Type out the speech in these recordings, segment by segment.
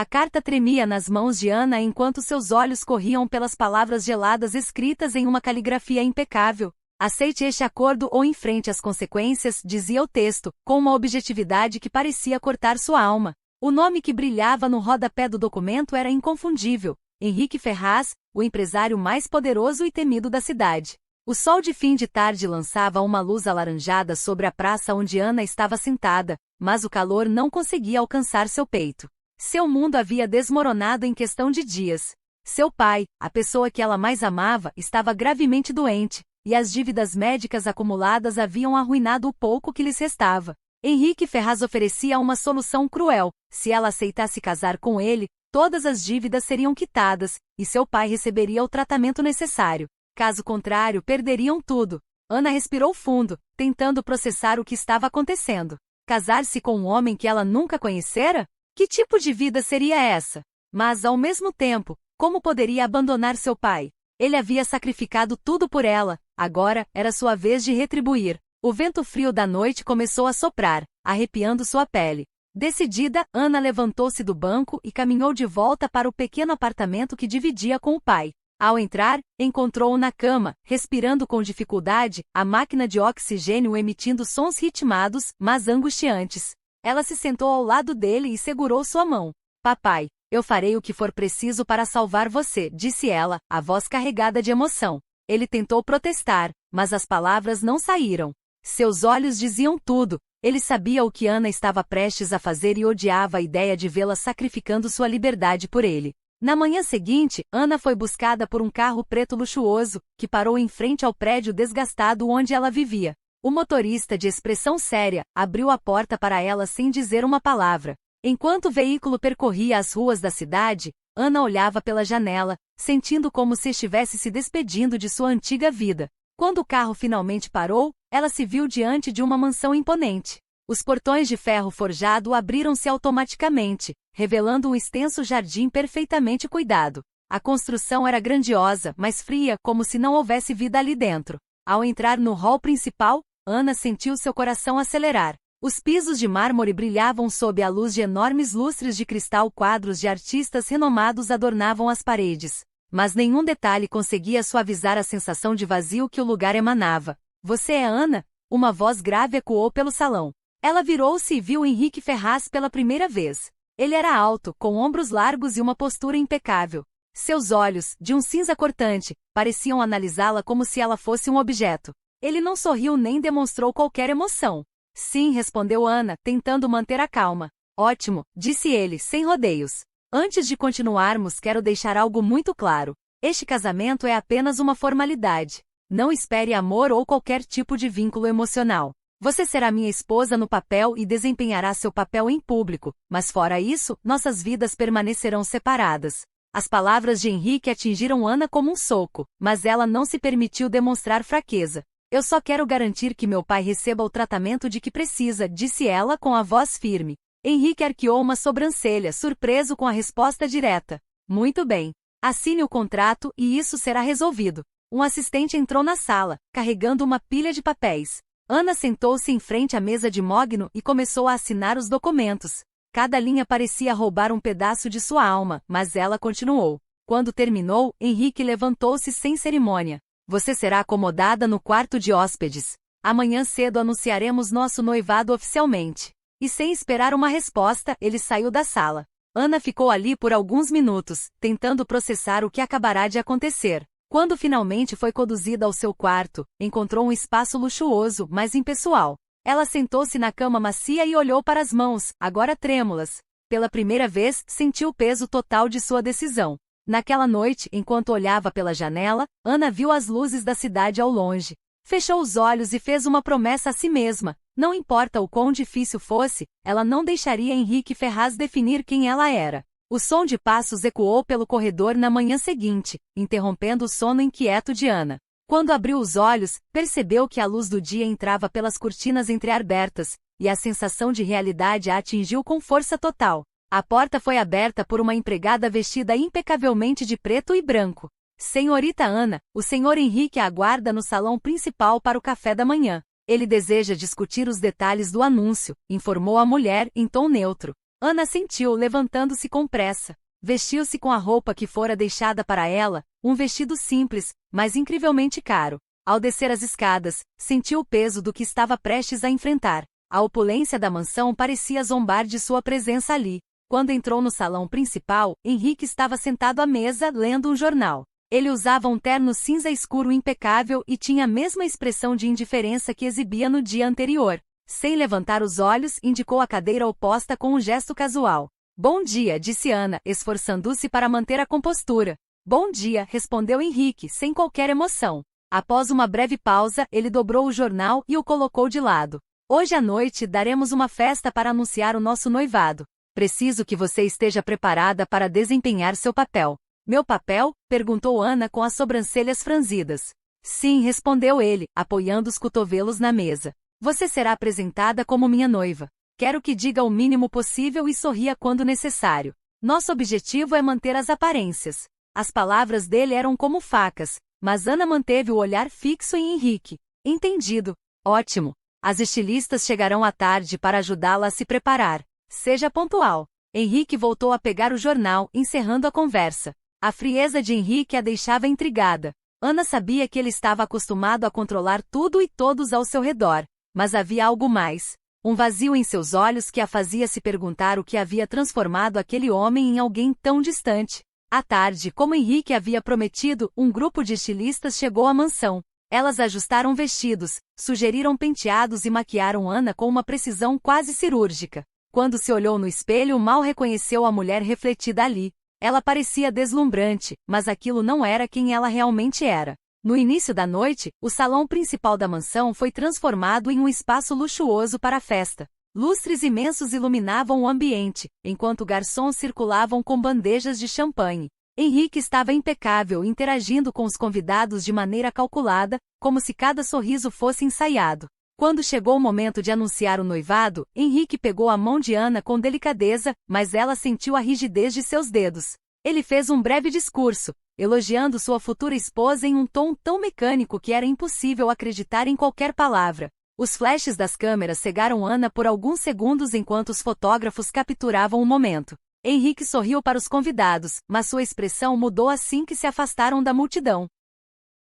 A carta tremia nas mãos de Ana enquanto seus olhos corriam pelas palavras geladas escritas em uma caligrafia impecável. Aceite este acordo ou enfrente as consequências, dizia o texto, com uma objetividade que parecia cortar sua alma. O nome que brilhava no rodapé do documento era inconfundível: Henrique Ferraz, o empresário mais poderoso e temido da cidade. O sol de fim de tarde lançava uma luz alaranjada sobre a praça onde Ana estava sentada, mas o calor não conseguia alcançar seu peito. Seu mundo havia desmoronado em questão de dias. Seu pai, a pessoa que ela mais amava, estava gravemente doente, e as dívidas médicas acumuladas haviam arruinado o pouco que lhes restava. Henrique Ferraz oferecia uma solução cruel: se ela aceitasse casar com ele, todas as dívidas seriam quitadas, e seu pai receberia o tratamento necessário. Caso contrário, perderiam tudo. Ana respirou fundo, tentando processar o que estava acontecendo. Casar-se com um homem que ela nunca conhecera? Que tipo de vida seria essa? Mas, ao mesmo tempo, como poderia abandonar seu pai? Ele havia sacrificado tudo por ela, agora era sua vez de retribuir. O vento frio da noite começou a soprar, arrepiando sua pele. Decidida, Ana levantou-se do banco e caminhou de volta para o pequeno apartamento que dividia com o pai. Ao entrar, encontrou-o na cama, respirando com dificuldade, a máquina de oxigênio emitindo sons ritmados, mas angustiantes. Ela se sentou ao lado dele e segurou sua mão. Papai, eu farei o que for preciso para salvar você, disse ela, a voz carregada de emoção. Ele tentou protestar, mas as palavras não saíram. Seus olhos diziam tudo. Ele sabia o que Ana estava prestes a fazer e odiava a ideia de vê-la sacrificando sua liberdade por ele. Na manhã seguinte, Ana foi buscada por um carro preto luxuoso, que parou em frente ao prédio desgastado onde ela vivia. O motorista, de expressão séria, abriu a porta para ela sem dizer uma palavra. Enquanto o veículo percorria as ruas da cidade, Ana olhava pela janela, sentindo como se estivesse se despedindo de sua antiga vida. Quando o carro finalmente parou, ela se viu diante de uma mansão imponente. Os portões de ferro forjado abriram-se automaticamente, revelando um extenso jardim perfeitamente cuidado. A construção era grandiosa, mas fria, como se não houvesse vida ali dentro. Ao entrar no hall principal, Ana sentiu seu coração acelerar. Os pisos de mármore brilhavam sob a luz de enormes lustres de cristal. Quadros de artistas renomados adornavam as paredes. Mas nenhum detalhe conseguia suavizar a sensação de vazio que o lugar emanava. Você é Ana? Uma voz grave ecoou pelo salão. Ela virou-se e viu Henrique Ferraz pela primeira vez. Ele era alto, com ombros largos e uma postura impecável. Seus olhos, de um cinza cortante, pareciam analisá-la como se ela fosse um objeto. Ele não sorriu nem demonstrou qualquer emoção. Sim, respondeu Ana, tentando manter a calma. Ótimo, disse ele, sem rodeios. Antes de continuarmos, quero deixar algo muito claro. Este casamento é apenas uma formalidade. Não espere amor ou qualquer tipo de vínculo emocional. Você será minha esposa no papel e desempenhará seu papel em público, mas fora isso, nossas vidas permanecerão separadas. As palavras de Henrique atingiram Ana como um soco, mas ela não se permitiu demonstrar fraqueza. Eu só quero garantir que meu pai receba o tratamento de que precisa, disse ela com a voz firme. Henrique arqueou uma sobrancelha, surpreso com a resposta direta. Muito bem. Assine o contrato e isso será resolvido. Um assistente entrou na sala, carregando uma pilha de papéis. Ana sentou-se em frente à mesa de mogno e começou a assinar os documentos. Cada linha parecia roubar um pedaço de sua alma, mas ela continuou. Quando terminou, Henrique levantou-se sem cerimônia. Você será acomodada no quarto de hóspedes. Amanhã cedo anunciaremos nosso noivado oficialmente. E sem esperar uma resposta, ele saiu da sala. Ana ficou ali por alguns minutos, tentando processar o que acabará de acontecer. Quando finalmente foi conduzida ao seu quarto, encontrou um espaço luxuoso, mas impessoal. Ela sentou-se na cama macia e olhou para as mãos, agora trêmulas. Pela primeira vez, sentiu o peso total de sua decisão. Naquela noite, enquanto olhava pela janela, Ana viu as luzes da cidade ao longe. Fechou os olhos e fez uma promessa a si mesma. Não importa o quão difícil fosse, ela não deixaria Henrique Ferraz definir quem ela era. O som de passos ecoou pelo corredor na manhã seguinte, interrompendo o sono inquieto de Ana. Quando abriu os olhos, percebeu que a luz do dia entrava pelas cortinas entreabertas, e a sensação de realidade a atingiu com força total. A porta foi aberta por uma empregada vestida impecavelmente de preto e branco. Senhorita Ana, o senhor Henrique a aguarda no salão principal para o café da manhã. Ele deseja discutir os detalhes do anúncio, informou a mulher em tom neutro. Ana sentiu, levantando-se com pressa. Vestiu-se com a roupa que fora deixada para ela, um vestido simples, mas incrivelmente caro. Ao descer as escadas, sentiu o peso do que estava prestes a enfrentar. A opulência da mansão parecia zombar de sua presença ali. Quando entrou no salão principal, Henrique estava sentado à mesa, lendo um jornal. Ele usava um terno cinza escuro impecável e tinha a mesma expressão de indiferença que exibia no dia anterior. Sem levantar os olhos, indicou a cadeira oposta com um gesto casual. Bom dia, disse Ana, esforçando-se para manter a compostura. Bom dia, respondeu Henrique, sem qualquer emoção. Após uma breve pausa, ele dobrou o jornal e o colocou de lado. Hoje à noite daremos uma festa para anunciar o nosso noivado. Preciso que você esteja preparada para desempenhar seu papel. Meu papel? Perguntou Ana com as sobrancelhas franzidas. Sim, respondeu ele, apoiando os cotovelos na mesa. Você será apresentada como minha noiva. Quero que diga o mínimo possível e sorria quando necessário. Nosso objetivo é manter as aparências. As palavras dele eram como facas, mas Ana manteve o olhar fixo em Henrique. Entendido. Ótimo. As estilistas chegarão à tarde para ajudá-la a se preparar. Seja pontual. Henrique voltou a pegar o jornal, encerrando a conversa. A frieza de Henrique a deixava intrigada. Ana sabia que ele estava acostumado a controlar tudo e todos ao seu redor, mas havia algo mais. Um vazio em seus olhos que a fazia se perguntar o que havia transformado aquele homem em alguém tão distante. À tarde, como Henrique havia prometido, um grupo de estilistas chegou à mansão. Elas ajustaram vestidos, sugeriram penteados e maquiaram Ana com uma precisão quase cirúrgica. Quando se olhou no espelho, mal reconheceu a mulher refletida ali. Ela parecia deslumbrante, mas aquilo não era quem ela realmente era. No início da noite, o salão principal da mansão foi transformado em um espaço luxuoso para a festa. Lustres imensos iluminavam o ambiente, enquanto garçons circulavam com bandejas de champanhe. Henrique estava impecável, interagindo com os convidados de maneira calculada, como se cada sorriso fosse ensaiado. Quando chegou o momento de anunciar o noivado, Henrique pegou a mão de Ana com delicadeza, mas ela sentiu a rigidez de seus dedos. Ele fez um breve discurso, elogiando sua futura esposa em um tom tão mecânico que era impossível acreditar em qualquer palavra. Os flashes das câmeras cegaram Ana por alguns segundos enquanto os fotógrafos capturavam o momento. Henrique sorriu para os convidados, mas sua expressão mudou assim que se afastaram da multidão.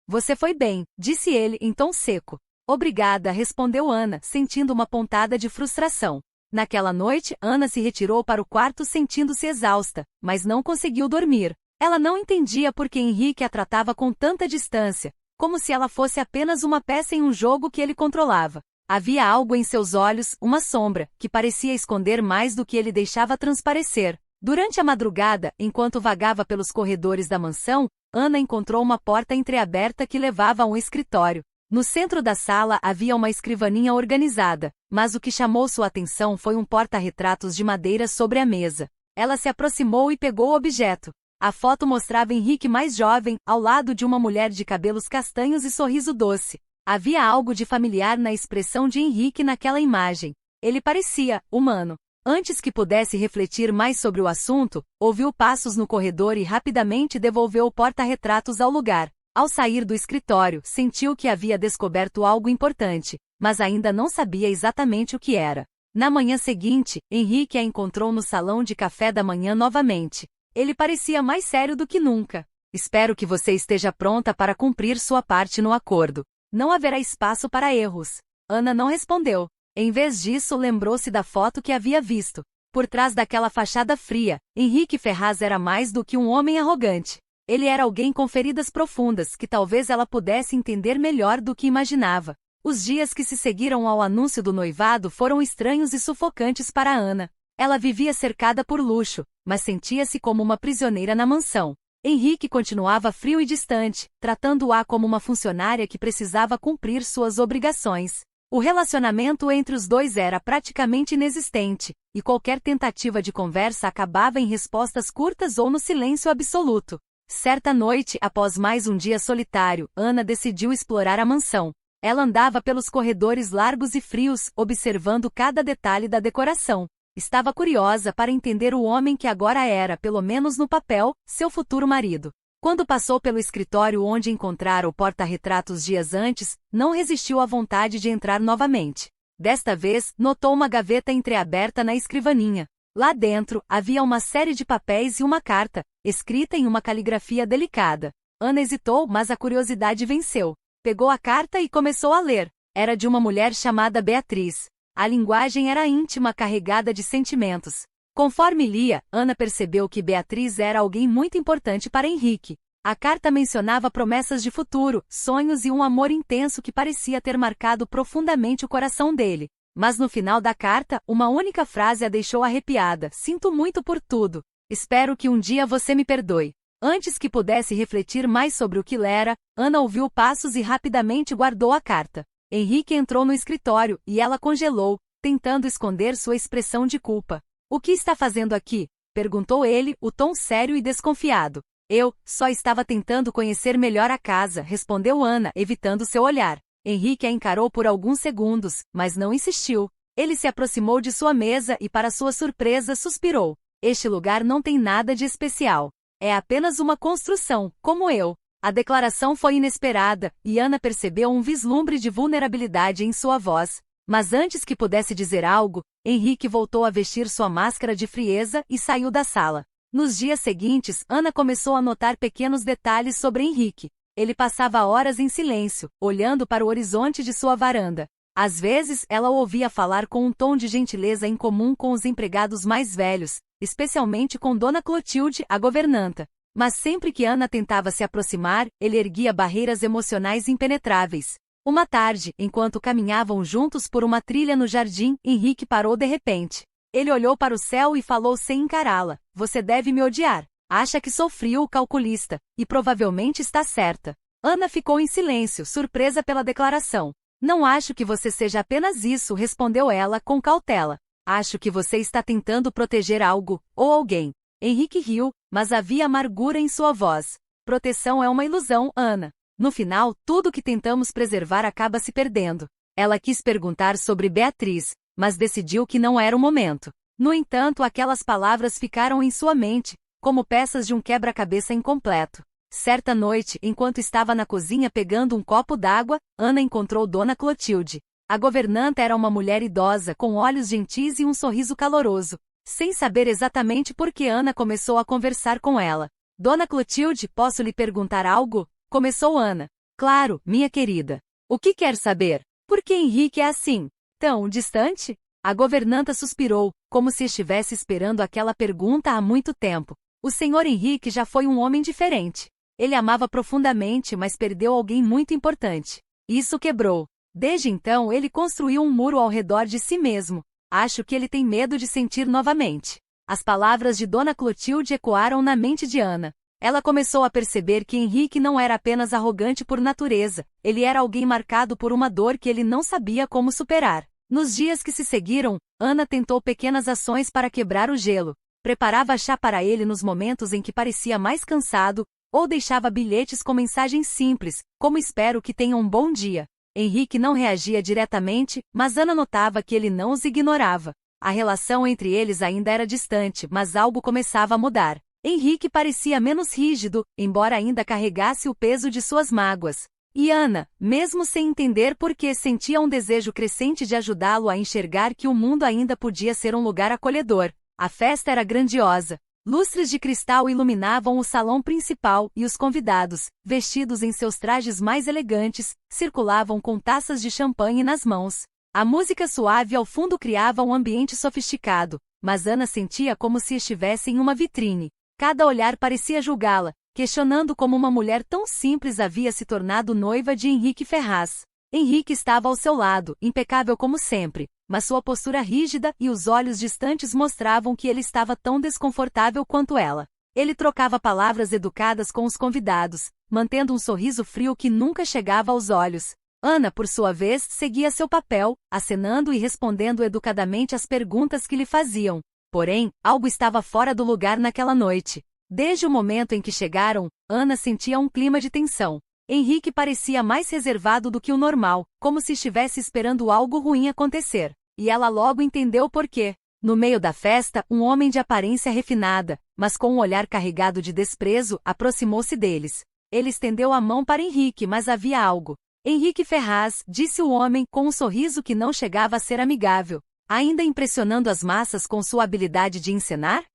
Você foi bem, disse ele em tom seco. Obrigada, respondeu Ana, sentindo uma pontada de frustração. Naquela noite, Ana se retirou para o quarto sentindo-se exausta, mas não conseguiu dormir. Ela não entendia por que Henrique a tratava com tanta distância, como se ela fosse apenas uma peça em um jogo que ele controlava. Havia algo em seus olhos, uma sombra, que parecia esconder mais do que ele deixava transparecer. Durante a madrugada, enquanto vagava pelos corredores da mansão, Ana encontrou uma porta entreaberta que levava a um escritório. No centro da sala havia uma escrivaninha organizada, mas o que chamou sua atenção foi um porta-retratos de madeira sobre a mesa. Ela se aproximou e pegou o objeto. A foto mostrava Henrique mais jovem, ao lado de uma mulher de cabelos castanhos e sorriso doce. Havia algo de familiar na expressão de Henrique naquela imagem. Ele parecia humano. Antes que pudesse refletir mais sobre o assunto, ouviu passos no corredor e rapidamente devolveu o porta-retratos ao lugar. Ao sair do escritório, sentiu que havia descoberto algo importante, mas ainda não sabia exatamente o que era. Na manhã seguinte, Henrique a encontrou no salão de café da manhã novamente. Ele parecia mais sério do que nunca. Espero que você esteja pronta para cumprir sua parte no acordo. Não haverá espaço para erros. Ana não respondeu. Em vez disso, lembrou-se da foto que havia visto. Por trás daquela fachada fria, Henrique Ferraz era mais do que um homem arrogante. Ele era alguém com feridas profundas que talvez ela pudesse entender melhor do que imaginava. Os dias que se seguiram ao anúncio do noivado foram estranhos e sufocantes para Ana. Ela vivia cercada por luxo, mas sentia-se como uma prisioneira na mansão. Henrique continuava frio e distante, tratando-a como uma funcionária que precisava cumprir suas obrigações. O relacionamento entre os dois era praticamente inexistente, e qualquer tentativa de conversa acabava em respostas curtas ou no silêncio absoluto. Certa noite, após mais um dia solitário, Ana decidiu explorar a mansão. Ela andava pelos corredores largos e frios, observando cada detalhe da decoração. Estava curiosa para entender o homem que agora era, pelo menos no papel, seu futuro marido. Quando passou pelo escritório onde encontrara o porta-retratos dias antes, não resistiu à vontade de entrar novamente. Desta vez, notou uma gaveta entreaberta na escrivaninha. Lá dentro, havia uma série de papéis e uma carta, escrita em uma caligrafia delicada. Ana hesitou, mas a curiosidade venceu. Pegou a carta e começou a ler. Era de uma mulher chamada Beatriz. A linguagem era íntima, carregada de sentimentos. Conforme lia, Ana percebeu que Beatriz era alguém muito importante para Henrique. A carta mencionava promessas de futuro, sonhos e um amor intenso que parecia ter marcado profundamente o coração dele. Mas no final da carta, uma única frase a deixou arrepiada: "Sinto muito por tudo. Espero que um dia você me perdoe." Antes que pudesse refletir mais sobre o que lera, Ana ouviu passos e rapidamente guardou a carta. Henrique entrou no escritório, e ela congelou, tentando esconder sua expressão de culpa. "O que está fazendo aqui?" perguntou ele, o tom sério e desconfiado. "Eu só estava tentando conhecer melhor a casa", respondeu Ana, evitando seu olhar. Henrique a encarou por alguns segundos, mas não insistiu. Ele se aproximou de sua mesa e, para sua surpresa, suspirou. "Este lugar não tem nada de especial. É apenas uma construção, como eu." A declaração foi inesperada, e Ana percebeu um vislumbre de vulnerabilidade em sua voz. Mas antes que pudesse dizer algo, Henrique voltou a vestir sua máscara de frieza e saiu da sala. Nos dias seguintes, Ana começou a notar pequenos detalhes sobre Henrique. Ele passava horas em silêncio, olhando para o horizonte de sua varanda. Às vezes, ela o ouvia falar com um tom de gentileza incomum com os empregados mais velhos, especialmente com Dona Clotilde, a governanta. Mas sempre que Ana tentava se aproximar, ele erguia barreiras emocionais impenetráveis. Uma tarde, enquanto caminhavam juntos por uma trilha no jardim, Henrique parou de repente. Ele olhou para o céu e falou sem encará-la: "Você deve me odiar. Acha que sou frio, calculista, e provavelmente está certa." Ana ficou em silêncio, surpresa pela declaração. "Não acho que você seja apenas isso", respondeu ela com cautela. "Acho que você está tentando proteger algo, ou alguém." Henrique riu, mas havia amargura em sua voz. "Proteção é uma ilusão, Ana. No final, tudo que tentamos preservar acaba se perdendo." Ela quis perguntar sobre Beatriz, mas decidiu que não era o momento. No entanto, aquelas palavras ficaram em sua mente, como peças de um quebra-cabeça incompleto. Certa noite, enquanto estava na cozinha pegando um copo d'água, Ana encontrou Dona Clotilde. A governanta era uma mulher idosa, com olhos gentis e um sorriso caloroso. Sem saber exatamente por que Ana começou a conversar com ela. "Dona Clotilde, posso lhe perguntar algo?" começou Ana. "Claro, minha querida. O que quer saber? Por que Henrique é assim? Tão distante?" A governanta suspirou, como se estivesse esperando aquela pergunta há muito tempo. O senhor Henrique já foi um homem diferente. Ele amava profundamente, mas perdeu alguém muito importante. Isso quebrou. Desde então ele construiu um muro ao redor de si mesmo. Acho que ele tem medo de sentir novamente. As palavras de Dona Clotilde ecoaram na mente de Ana. Ela começou a perceber que Henrique não era apenas arrogante por natureza, ele era alguém marcado por uma dor que ele não sabia como superar. Nos dias que se seguiram, Ana tentou pequenas ações para quebrar o gelo. Preparava chá para ele nos momentos em que parecia mais cansado, ou deixava bilhetes com mensagens simples, como "espero que tenha um bom dia." Henrique não reagia diretamente, mas Ana notava que ele não os ignorava. A relação entre eles ainda era distante, mas algo começava a mudar. Henrique parecia menos rígido, embora ainda carregasse o peso de suas mágoas. E Ana, mesmo sem entender por que, sentia um desejo crescente de ajudá-lo a enxergar que o mundo ainda podia ser um lugar acolhedor. A festa era grandiosa. Lustres de cristal iluminavam o salão principal e os convidados, vestidos em seus trajes mais elegantes, circulavam com taças de champanhe nas mãos. A música suave ao fundo criava um ambiente sofisticado, mas Ana sentia como se estivesse em uma vitrine. Cada olhar parecia julgá-la, questionando como uma mulher tão simples havia se tornado noiva de Henrique Ferraz. Henrique estava ao seu lado, impecável como sempre, mas sua postura rígida e os olhos distantes mostravam que ele estava tão desconfortável quanto ela. Ele trocava palavras educadas com os convidados, mantendo um sorriso frio que nunca chegava aos olhos. Ana, por sua vez, seguia seu papel, acenando e respondendo educadamente às perguntas que lhe faziam. Porém, algo estava fora do lugar naquela noite. Desde o momento em que chegaram, Ana sentia um clima de tensão. Henrique parecia mais reservado do que o normal, como se estivesse esperando algo ruim acontecer. E ela logo entendeu por quê. No meio da festa, um homem de aparência refinada, mas com um olhar carregado de desprezo, aproximou-se deles. Ele estendeu a mão para Henrique, mas havia algo. "Henrique Ferraz", disse o homem, com um sorriso que não chegava a ser amigável. ainda impressionando as massas com sua habilidade de encenar?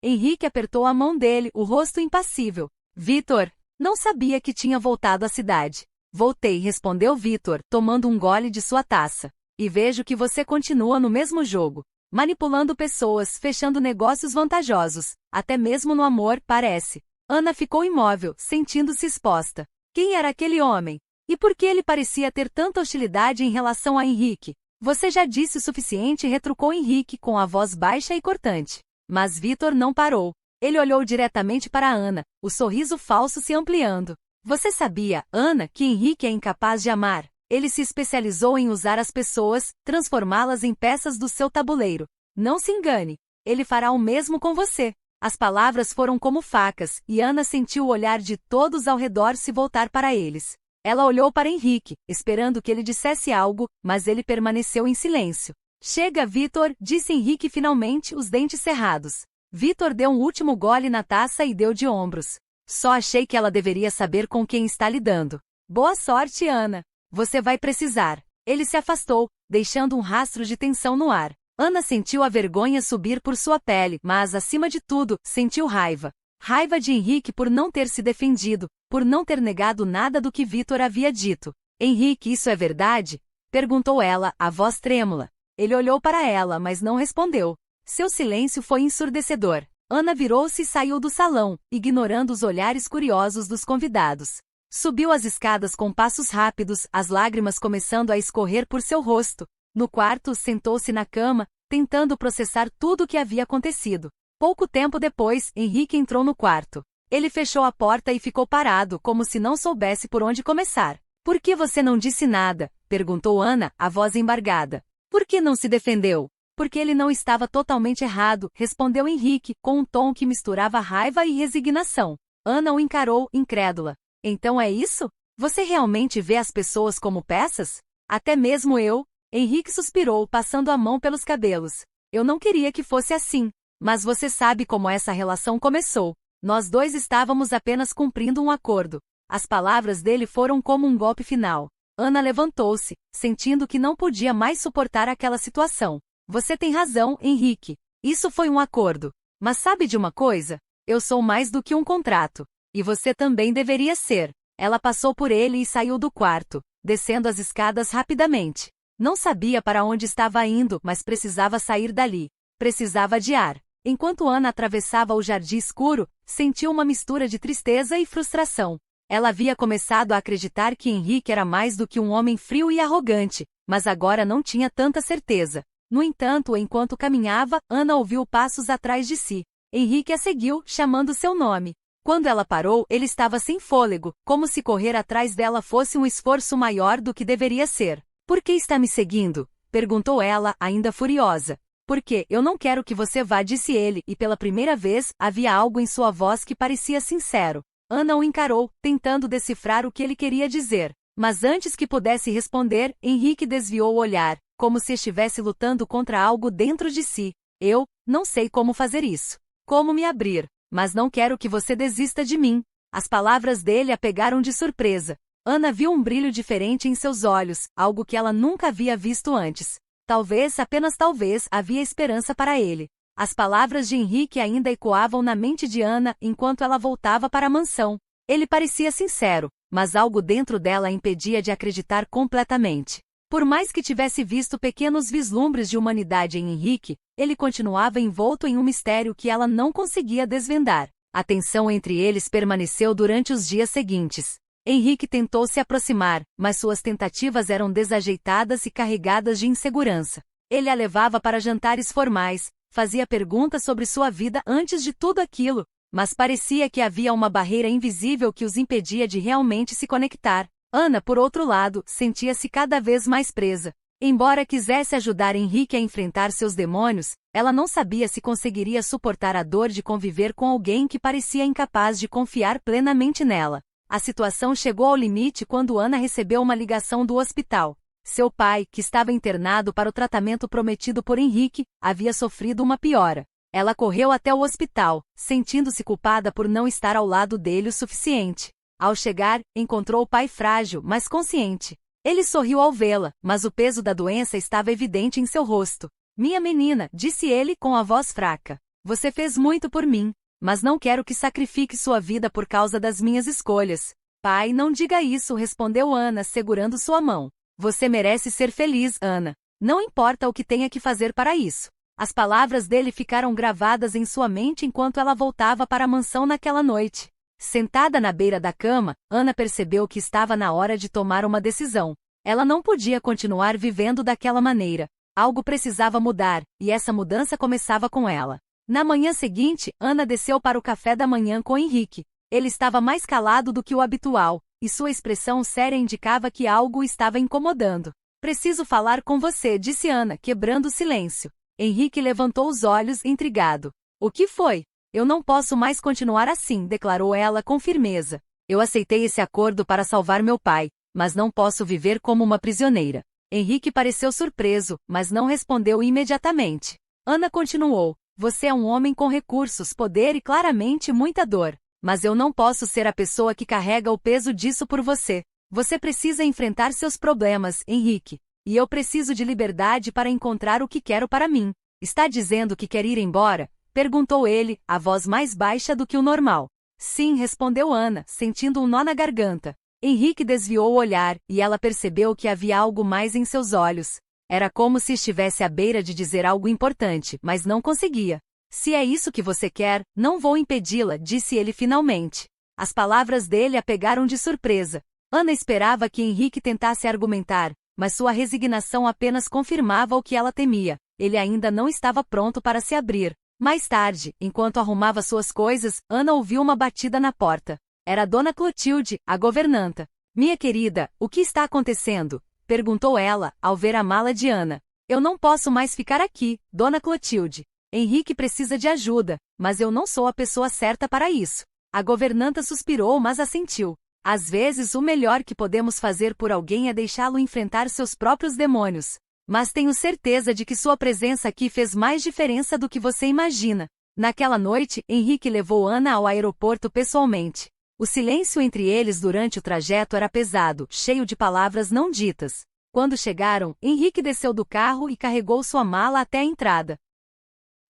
Henrique apertou a mão dele, o rosto impassível. Vitor, não sabia que tinha voltado à cidade. Voltei, respondeu Vitor, tomando um gole de sua taça. E vejo que você continua no mesmo jogo. Manipulando pessoas, fechando negócios vantajosos. Até mesmo no amor, parece. Ana ficou imóvel, sentindo-se exposta. Quem era aquele homem? E por que ele parecia ter tanta hostilidade em relação a Henrique? Você já disse o suficiente, retrucou Henrique com a voz baixa e cortante. Mas Vitor não parou. Ele olhou diretamente para Ana, o sorriso falso se ampliando. Você sabia, Ana, que Henrique é incapaz de amar? Ele se especializou em usar as pessoas, transformá-las em peças do seu tabuleiro. Não se engane. Ele fará o mesmo com você. As palavras foram como facas, e Ana sentiu o olhar de todos ao redor se voltar para eles. Ela olhou para Henrique, esperando que ele dissesse algo, mas ele permaneceu em silêncio. Chega, Vitor, disse Henrique finalmente, os dentes cerrados. Vitor deu um último gole na taça e deu de ombros. Só achei que ela deveria saber com quem está lidando. Boa sorte, Ana. Você vai precisar. Ele se afastou, deixando um rastro de tensão no ar. Ana sentiu a vergonha subir por sua pele, mas, acima de tudo, sentiu raiva. Raiva de Henrique por não ter se defendido, por não ter negado nada do que Vitor havia dito. Henrique, isso é verdade? Perguntou ela, a voz trêmula. Ele olhou para ela, mas não respondeu. Seu silêncio foi ensurdecedor. Ana virou-se e saiu do salão, ignorando os olhares curiosos dos convidados. Subiu as escadas com passos rápidos, as lágrimas começando a escorrer por seu rosto. No quarto, sentou-se na cama, tentando processar tudo o que havia acontecido. Pouco tempo depois, Henrique entrou no quarto. Ele fechou a porta e ficou parado, como se não soubesse por onde começar. Por que você não disse nada? Perguntou Ana, a voz embargada. Por que não se defendeu? Porque ele não estava totalmente errado, respondeu Henrique, com um tom que misturava raiva e resignação. Ana o encarou, incrédula. Então é isso? Você realmente vê as pessoas como peças? Até mesmo eu? Henrique suspirou, passando a mão pelos cabelos. Eu não queria que fosse assim. Mas você sabe como essa relação começou. Nós dois estávamos apenas cumprindo um acordo. As palavras dele foram como um golpe final. Ana levantou-se, sentindo que não podia mais suportar aquela situação. Você tem razão, Henrique. Isso foi um acordo. Mas sabe de uma coisa? Eu sou mais do que um contrato. E você também deveria ser. Ela passou por ele e saiu do quarto, descendo as escadas rapidamente. Não sabia para onde estava indo, mas precisava sair dali. Precisava de ar. Enquanto Ana atravessava o jardim escuro, sentiu uma mistura de tristeza e frustração. Ela havia começado a acreditar que Henrique era mais do que um homem frio e arrogante, mas agora não tinha tanta certeza. No entanto, enquanto caminhava, Ana ouviu passos atrás de si. Henrique a seguiu, chamando seu nome. Quando ela parou, ele estava sem fôlego, como se correr atrás dela fosse um esforço maior do que deveria ser. Por que está me seguindo? Perguntou ela, ainda furiosa. Porque eu não quero que você vá, disse ele, e pela primeira vez, havia algo em sua voz que parecia sincero. Ana o encarou, tentando decifrar o que ele queria dizer. Mas antes que pudesse responder, Henrique desviou o olhar, como se estivesse lutando contra algo dentro de si. Eu não sei como fazer isso. Como me abrir. Mas não quero que você desista de mim. As palavras dele a pegaram de surpresa. Ana viu um brilho diferente em seus olhos, algo que ela nunca havia visto antes. Talvez, apenas talvez, havia esperança para ele. As palavras de Henrique ainda ecoavam na mente de Ana enquanto ela voltava para a mansão. Ele parecia sincero, mas algo dentro dela a impedia de acreditar completamente. Por mais que tivesse visto pequenos vislumbres de humanidade em Henrique, ele continuava envolto em um mistério que ela não conseguia desvendar. A tensão entre eles permaneceu durante os dias seguintes. Henrique tentou se aproximar, mas suas tentativas eram desajeitadas e carregadas de insegurança. Ele a levava para jantares formais, fazia perguntas sobre sua vida antes de tudo aquilo, mas parecia que havia uma barreira invisível que os impedia de realmente se conectar. Ana, por outro lado, sentia-se cada vez mais presa. Embora quisesse ajudar Henrique a enfrentar seus demônios, ela não sabia se conseguiria suportar a dor de conviver com alguém que parecia incapaz de confiar plenamente nela. A situação chegou ao limite quando Ana recebeu uma ligação do hospital. Seu pai, que estava internado para o tratamento prometido por Henrique, havia sofrido uma piora. Ela correu até o hospital, sentindo-se culpada por não estar ao lado dele o suficiente. Ao chegar, encontrou o pai frágil, mas consciente. Ele sorriu ao vê-la, mas o peso da doença estava evidente em seu rosto. Minha menina, disse ele com a voz fraca. Você fez muito por mim, mas não quero que sacrifique sua vida por causa das minhas escolhas. Pai, não diga isso, respondeu Ana, segurando sua mão. Você merece ser feliz, Ana. Não importa o que tenha que fazer para isso. As palavras dele ficaram gravadas em sua mente enquanto ela voltava para a mansão naquela noite. Sentada na beira da cama, Ana percebeu que estava na hora de tomar uma decisão. Ela não podia continuar vivendo daquela maneira. Algo precisava mudar, e essa mudança começava com ela. Na manhã seguinte, Ana desceu para o café da manhã com Henrique. Ele estava mais calado do que o habitual, e sua expressão séria indicava que algo o estava incomodando. Preciso falar com você, disse Ana, quebrando o silêncio. Henrique levantou os olhos, intrigado. O que foi? Eu não posso mais continuar assim, declarou ela com firmeza. Eu aceitei esse acordo para salvar meu pai, mas não posso viver como uma prisioneira. Henrique pareceu surpreso, mas não respondeu imediatamente. Ana continuou. Você é um homem com recursos, poder e claramente muita dor. Mas eu não posso ser a pessoa que carrega o peso disso por você. Você precisa enfrentar seus problemas, Henrique. E eu preciso de liberdade para encontrar o que quero para mim. Está dizendo que quer ir embora? Perguntou ele, a voz mais baixa do que o normal. Sim, respondeu Ana, sentindo um nó na garganta. Henrique desviou o olhar, e ela percebeu que havia algo mais em seus olhos. Era como se estivesse à beira de dizer algo importante, mas não conseguia. Se é isso que você quer, não vou impedi-la, disse ele finalmente. As palavras dele a pegaram de surpresa. Ana esperava que Henrique tentasse argumentar, mas sua resignação apenas confirmava o que ela temia. Ele ainda não estava pronto para se abrir. Mais tarde, enquanto arrumava suas coisas, Ana ouviu uma batida na porta. Era Dona Clotilde, a governanta. Minha querida, o que está acontecendo? Perguntou ela, ao ver a mala de Ana. Eu não posso mais ficar aqui, Dona Clotilde. Henrique precisa de ajuda, mas eu não sou a pessoa certa para isso. A governanta suspirou, mas assentiu. Às vezes o melhor que podemos fazer por alguém é deixá-lo enfrentar seus próprios demônios. Mas tenho certeza de que sua presença aqui fez mais diferença do que você imagina. Naquela noite, Henrique levou Ana ao aeroporto pessoalmente. O silêncio entre eles durante o trajeto era pesado, cheio de palavras não ditas. Quando chegaram, Henrique desceu do carro e carregou sua mala até a entrada.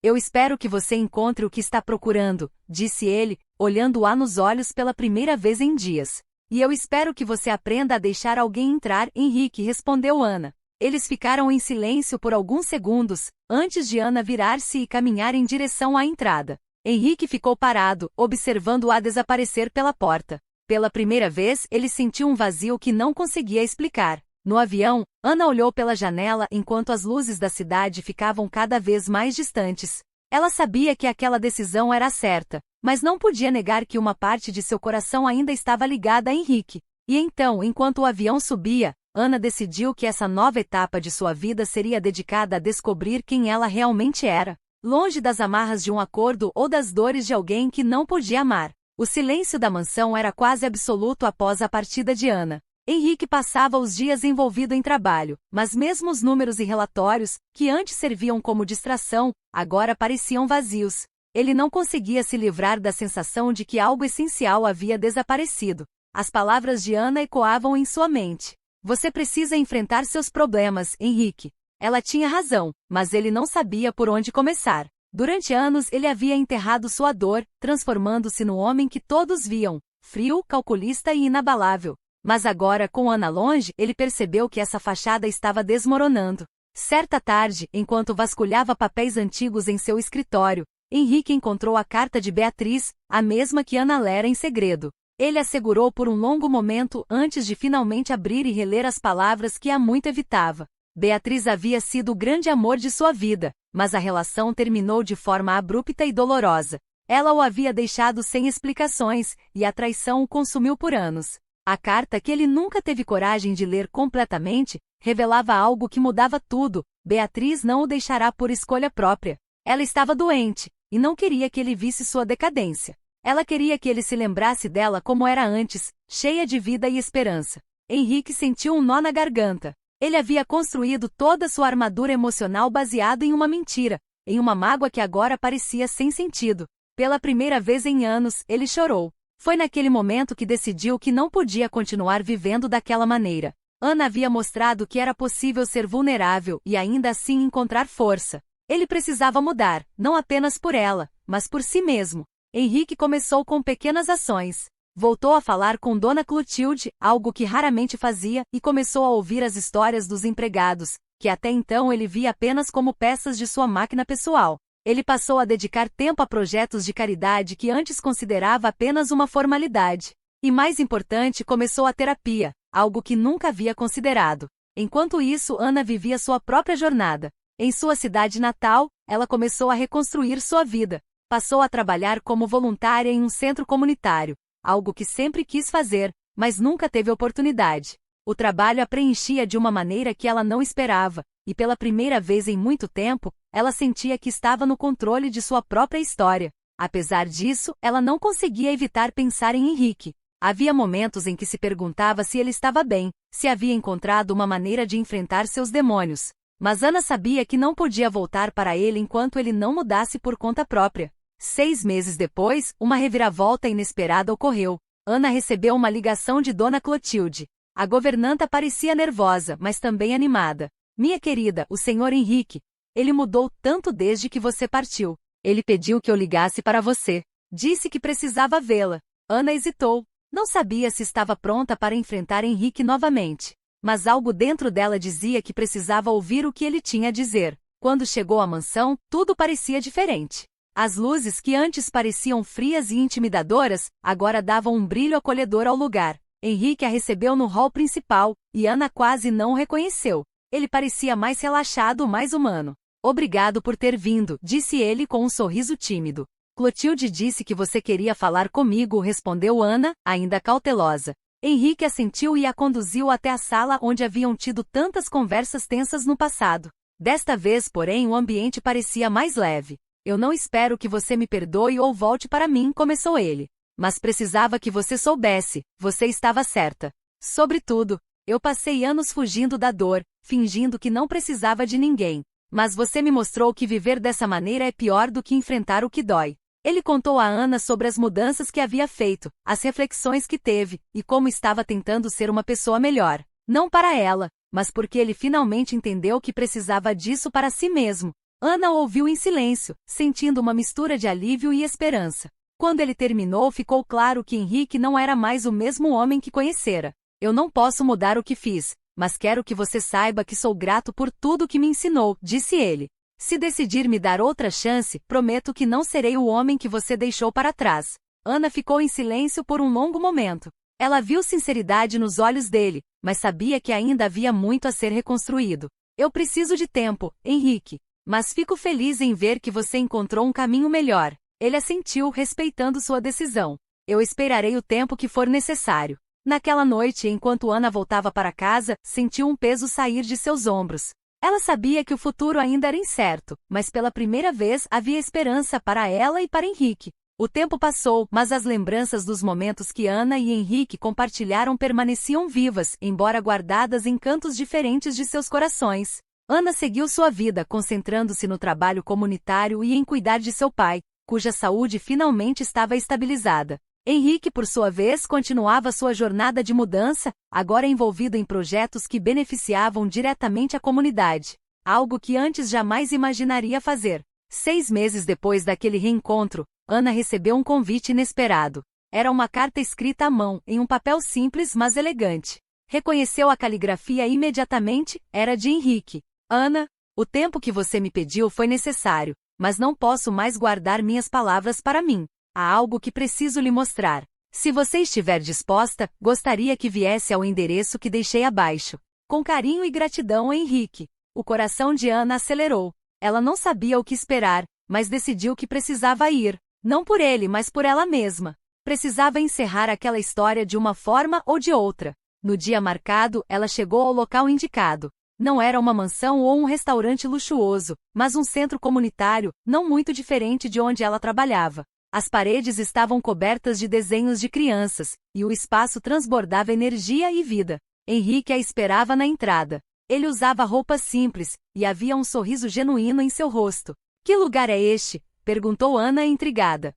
Eu espero que você encontre o que está procurando, disse ele, olhando-a nos olhos pela primeira vez em dias. E eu espero que você aprenda a deixar alguém entrar, Henrique, respondeu Ana. Eles ficaram em silêncio por alguns segundos, antes de Ana virar-se e caminhar em direção à entrada. Henrique ficou parado, observando-a desaparecer pela porta. Pela primeira vez, ele sentiu um vazio que não conseguia explicar. No avião, Ana olhou pela janela enquanto as luzes da cidade ficavam cada vez mais distantes. Ela sabia que aquela decisão era certa, mas não podia negar que uma parte de seu coração ainda estava ligada a Henrique. E então, enquanto o avião subia, Ana decidiu que essa nova etapa de sua vida seria dedicada a descobrir quem ela realmente era, longe das amarras de um acordo ou das dores de alguém que não podia amar. O silêncio da mansão era quase absoluto após a partida de Ana. Henrique passava os dias envolvido em trabalho, mas mesmo os números e relatórios, que antes serviam como distração, agora pareciam vazios. Ele não conseguia se livrar da sensação de que algo essencial havia desaparecido. As palavras de Ana ecoavam em sua mente. Você precisa enfrentar seus problemas, Henrique. Ela tinha razão, mas ele não sabia por onde começar. Durante anos ele havia enterrado sua dor, transformando-se no homem que todos viam, frio, calculista e inabalável. Mas agora, com Ana longe, ele percebeu que essa fachada estava desmoronando. Certa tarde, enquanto vasculhava papéis antigos em seu escritório, Henrique encontrou a carta de Beatriz, a mesma que Ana lera em segredo. Ele a segurou por um longo momento antes de finalmente abrir e reler as palavras que há muito evitava. Beatriz havia sido o grande amor de sua vida, mas a relação terminou de forma abrupta e dolorosa. Ela o havia deixado sem explicações, e a traição o consumiu por anos. A carta, que ele nunca teve coragem de ler completamente, revelava algo que mudava tudo. Beatriz não o deixará por escolha própria. Ela estava doente, e não queria que ele visse sua decadência. Ela queria que ele se lembrasse dela como era antes, cheia de vida e esperança. Henrique sentiu um nó na garganta. Ele havia construído toda sua armadura emocional baseado em uma mentira, em uma mágoa que agora parecia sem sentido. Pela primeira vez em anos, ele chorou. Foi naquele momento que decidiu que não podia continuar vivendo daquela maneira. Ana havia mostrado que era possível ser vulnerável e ainda assim encontrar força. Ele precisava mudar, não apenas por ela, mas por si mesmo. Henrique começou com pequenas ações. Voltou a falar com Dona Clotilde, algo que raramente fazia, e começou a ouvir as histórias dos empregados, que até então ele via apenas como peças de sua máquina pessoal. Ele passou a dedicar tempo a projetos de caridade que antes considerava apenas uma formalidade. E mais importante, começou a terapia, algo que nunca havia considerado. Enquanto isso, Ana vivia sua própria jornada. Em sua cidade natal, ela começou a reconstruir sua vida. Passou a trabalhar como voluntária em um centro comunitário, algo que sempre quis fazer, mas nunca teve oportunidade. O trabalho a preenchia de uma maneira que ela não esperava, e pela primeira vez em muito tempo, ela sentia que estava no controle de sua própria história. Apesar disso, ela não conseguia evitar pensar em Henrique. Havia momentos em que se perguntava se ele estava bem, se havia encontrado uma maneira de enfrentar seus demônios. Mas Ana sabia que não podia voltar para ele enquanto ele não mudasse por conta própria. 6 meses depois, uma reviravolta inesperada ocorreu. Ana recebeu uma ligação de Dona Clotilde. A governanta parecia nervosa, mas também animada. Minha querida, o senhor Henrique. Ele mudou tanto desde que você partiu. Ele pediu que eu ligasse para você. Disse que precisava vê-la. Ana hesitou. Não sabia se estava pronta para enfrentar Henrique novamente. Mas algo dentro dela dizia que precisava ouvir o que ele tinha a dizer. Quando chegou à mansão, tudo parecia diferente. As luzes que antes pareciam frias e intimidadoras, agora davam um brilho acolhedor ao lugar. Henrique a recebeu no hall principal, e Ana quase não o reconheceu. Ele parecia mais relaxado, mais humano. Obrigado por ter vindo, disse ele com um sorriso tímido. Clotilde disse que você queria falar comigo, respondeu Ana, ainda cautelosa. Henrique assentiu e a conduziu até a sala onde haviam tido tantas conversas tensas no passado. Desta vez, porém, o ambiente parecia mais leve. Eu não espero que você me perdoe ou volte para mim, começou ele. Mas precisava que você soubesse, você estava certa. Sobretudo, eu passei anos fugindo da dor, fingindo que não precisava de ninguém. Mas você me mostrou que viver dessa maneira é pior do que enfrentar o que dói. Ele contou a Ana sobre as mudanças que havia feito, as reflexões que teve, e como estava tentando ser uma pessoa melhor. Não para ela, mas porque ele finalmente entendeu que precisava disso para si mesmo. Ana ouviu em silêncio, sentindo uma mistura de alívio e esperança. Quando ele terminou, ficou claro que Henrique não era mais o mesmo homem que conhecera. Eu não posso mudar o que fiz, mas quero que você saiba que sou grato por tudo que me ensinou, disse ele. Se decidir me dar outra chance, prometo que não serei o homem que você deixou para trás. Ana ficou em silêncio por um longo momento. Ela viu sinceridade nos olhos dele, mas sabia que ainda havia muito a ser reconstruído. Eu preciso de tempo, Henrique. Mas fico feliz em ver que você encontrou um caminho melhor. Ele assentiu, respeitando sua decisão. Eu esperarei o tempo que for necessário. Naquela noite, enquanto Ana voltava para casa, sentiu um peso sair de seus ombros. Ela sabia que o futuro ainda era incerto, mas pela primeira vez havia esperança para ela e para Henrique. O tempo passou, mas as lembranças dos momentos que Ana e Henrique compartilharam permaneciam vivas, embora guardadas em cantos diferentes de seus corações. Ana seguiu sua vida, concentrando-se no trabalho comunitário e em cuidar de seu pai, cuja saúde finalmente estava estabilizada. Henrique, por sua vez, continuava sua jornada de mudança, agora envolvido em projetos que beneficiavam diretamente a comunidade, algo que antes jamais imaginaria fazer. 6 meses depois daquele reencontro, Ana recebeu um convite inesperado. Era uma carta escrita à mão, em um papel simples mas elegante. Reconheceu a caligrafia imediatamente, era de Henrique. Ana, o tempo que você me pediu foi necessário, mas não posso mais guardar minhas palavras para mim. Há algo que preciso lhe mostrar. Se você estiver disposta, gostaria que viesse ao endereço que deixei abaixo. Com carinho e gratidão, Henrique. O coração de Ana acelerou. Ela não sabia o que esperar, mas decidiu que precisava ir. Não por ele, mas por ela mesma. Precisava encerrar aquela história de uma forma ou de outra. No dia marcado, ela chegou ao local indicado. Não era uma mansão ou um restaurante luxuoso, mas um centro comunitário, não muito diferente de onde ela trabalhava. As paredes estavam cobertas de desenhos de crianças, e o espaço transbordava energia e vida. Henrique a esperava na entrada. Ele usava roupas simples, e havia um sorriso genuíno em seu rosto. Que lugar é este? Perguntou Ana intrigada.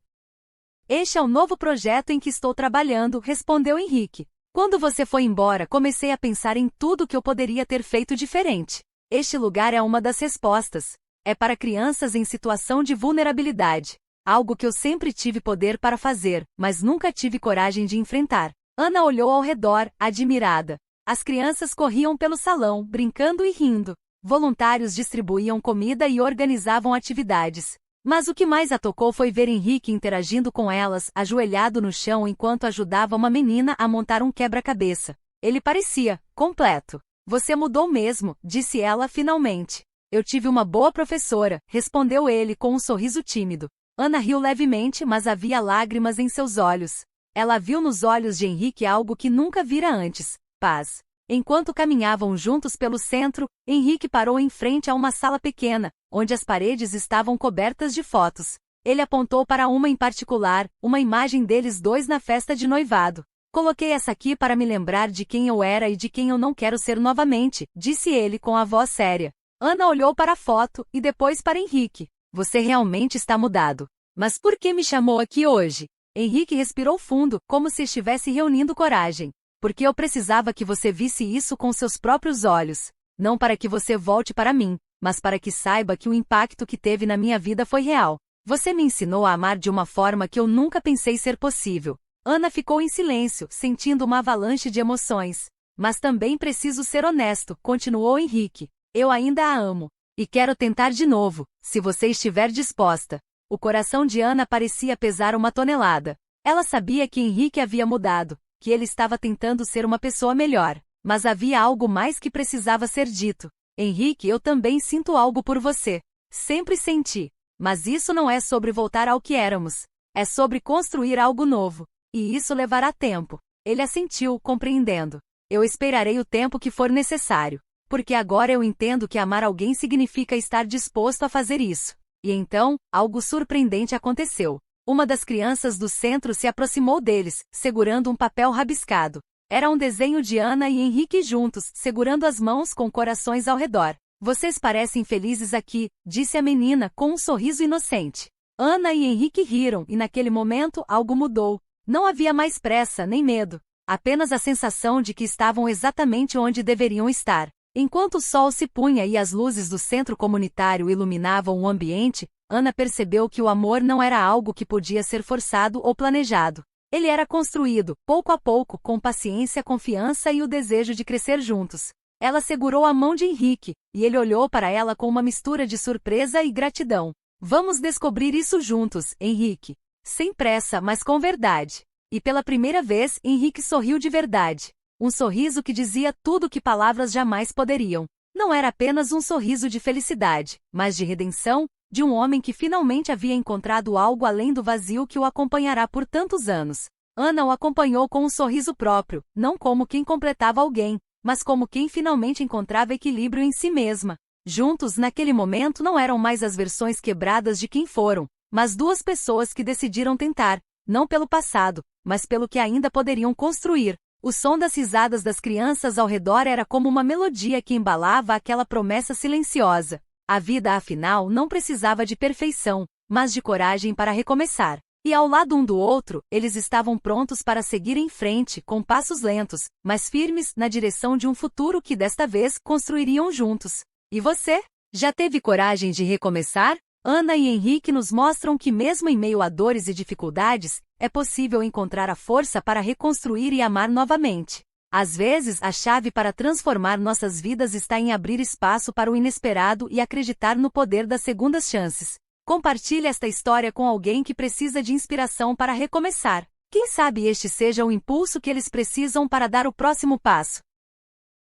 Este é o novo projeto em que estou trabalhando, respondeu Henrique. Quando você foi embora, comecei a pensar em tudo que eu poderia ter feito diferente. Este lugar é uma das respostas. É para crianças em situação de vulnerabilidade. Algo que eu sempre tive poder para fazer, mas nunca tive coragem de enfrentar. Ana olhou ao redor, admirada. As crianças corriam pelo salão, brincando e rindo. Voluntários distribuíam comida e organizavam atividades. Mas o que mais a tocou foi ver Henrique interagindo com elas, ajoelhado no chão enquanto ajudava uma menina a montar um quebra-cabeça. Ele parecia completo. Você mudou mesmo, disse ela finalmente. Eu tive uma boa professora, respondeu ele com um sorriso tímido. Ana riu levemente, mas havia lágrimas em seus olhos. Ela viu nos olhos de Henrique algo que nunca vira antes: paz. Enquanto caminhavam juntos pelo centro, Henrique parou em frente a uma sala pequena, onde as paredes estavam cobertas de fotos. Ele apontou para uma em particular, uma imagem deles dois na festa de noivado. Coloquei essa aqui para me lembrar de quem eu era e de quem eu não quero ser novamente, disse ele com a voz séria. Ana olhou para a foto e depois para Henrique. Você realmente está mudado. Mas por que me chamou aqui hoje? Henrique respirou fundo, como se estivesse reunindo coragem. Porque eu precisava que você visse isso com seus próprios olhos. Não para que você volte para mim, mas para que saiba que o impacto que teve na minha vida foi real. Você me ensinou a amar de uma forma que eu nunca pensei ser possível. Ana ficou em silêncio, sentindo uma avalanche de emoções. Mas também preciso ser honesto, continuou Henrique. Eu ainda a amo. E quero tentar de novo, se você estiver disposta. O coração de Ana parecia pesar uma tonelada. Ela sabia que Henrique havia mudado, que ele estava tentando ser uma pessoa melhor. Mas havia algo mais que precisava ser dito. Henrique, eu também sinto algo por você. Sempre senti. Mas isso não é sobre voltar ao que éramos. É sobre construir algo novo. E isso levará tempo. Ele assentiu, compreendendo. Eu esperarei o tempo que for necessário. Porque agora eu entendo que amar alguém significa estar disposto a fazer isso. E então, algo surpreendente aconteceu. Uma das crianças do centro se aproximou deles, segurando um papel rabiscado. Era um desenho de Ana e Henrique juntos, segurando as mãos com corações ao redor. Vocês parecem felizes aqui, disse a menina com um sorriso inocente. Ana e Henrique riram e naquele momento algo mudou. Não havia mais pressa nem medo. Apenas a sensação de que estavam exatamente onde deveriam estar. Enquanto o sol se punha e as luzes do centro comunitário iluminavam o ambiente, Ana percebeu que o amor não era algo que podia ser forçado ou planejado. Ele era construído, pouco a pouco, com paciência, confiança e o desejo de crescer juntos. Ela segurou a mão de Henrique, e ele olhou para ela com uma mistura de surpresa e gratidão. Vamos descobrir isso juntos, Henrique. Sem pressa, mas com verdade. E pela primeira vez, Henrique sorriu de verdade. Um sorriso que dizia tudo que palavras jamais poderiam. Não era apenas um sorriso de felicidade, mas de redenção, de um homem que finalmente havia encontrado algo além do vazio que o acompanhará por tantos anos. Ana o acompanhou com um sorriso próprio, não como quem completava alguém, mas como quem finalmente encontrava equilíbrio em si mesma. Juntos, naquele momento, não eram mais as versões quebradas de quem foram, mas duas pessoas que decidiram tentar, não pelo passado, mas pelo que ainda poderiam construir. O som das risadas das crianças ao redor era como uma melodia que embalava aquela promessa silenciosa. A vida, afinal, não precisava de perfeição, mas de coragem para recomeçar. E ao lado um do outro, eles estavam prontos para seguir em frente, com passos lentos, mas firmes, na direção de um futuro que desta vez construiriam juntos. E você? Já teve coragem de recomeçar? Ana e Henrique nos mostram que mesmo em meio a dores e dificuldades, é possível encontrar a força para reconstruir e amar novamente. Às vezes, a chave para transformar nossas vidas está em abrir espaço para o inesperado e acreditar no poder das segundas chances. Compartilhe esta história com alguém que precisa de inspiração para recomeçar. Quem sabe este seja o impulso que eles precisam para dar o próximo passo.